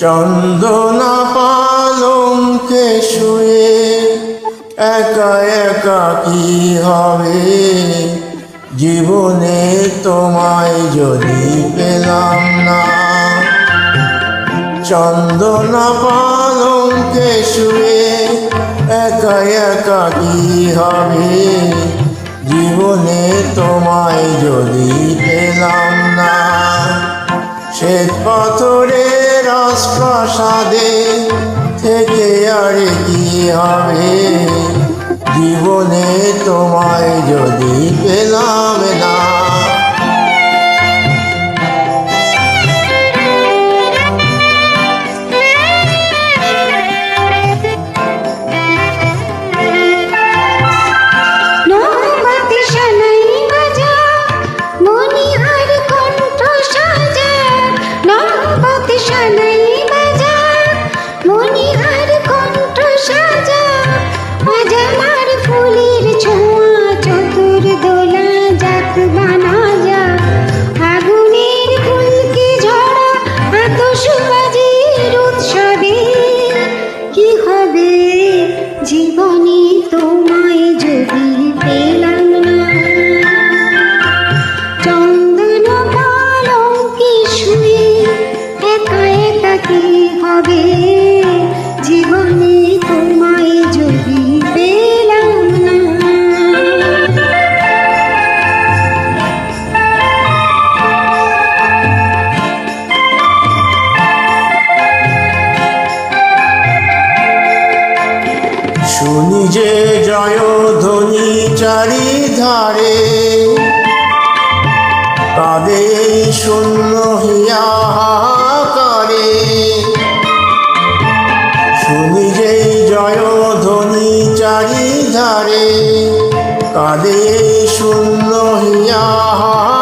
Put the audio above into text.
চন্দনা পালঙ্কে শুয়ে একা একা কি হবে, জীবনে তোমায় যদি পেলাম না। চন্দনা পালঙ্কে শুয়ে একা একা কি হবে, জীবনে তোমায় যদি পেলাম না। শ্বেত পাথরের রাজপ্রাসাদে থেকে আর কি হবে, জীবনে তোমায় যদি পেলাম না। জীবনে তোমায় যদি পেলাম না। চন্দন পালঙ্কে শুয়ে একা একা কি হবে, জীবনে তোমায় যদি পেলাম না। শুনি যে জয়ধ্বনি চারিধারে, কাঁদে শূন্য হিয়া হাহাকারে। শুনি যে জয়ধ্বনি চারিধারে, কাঁদে শূন্য হিয়া হাহাকারে।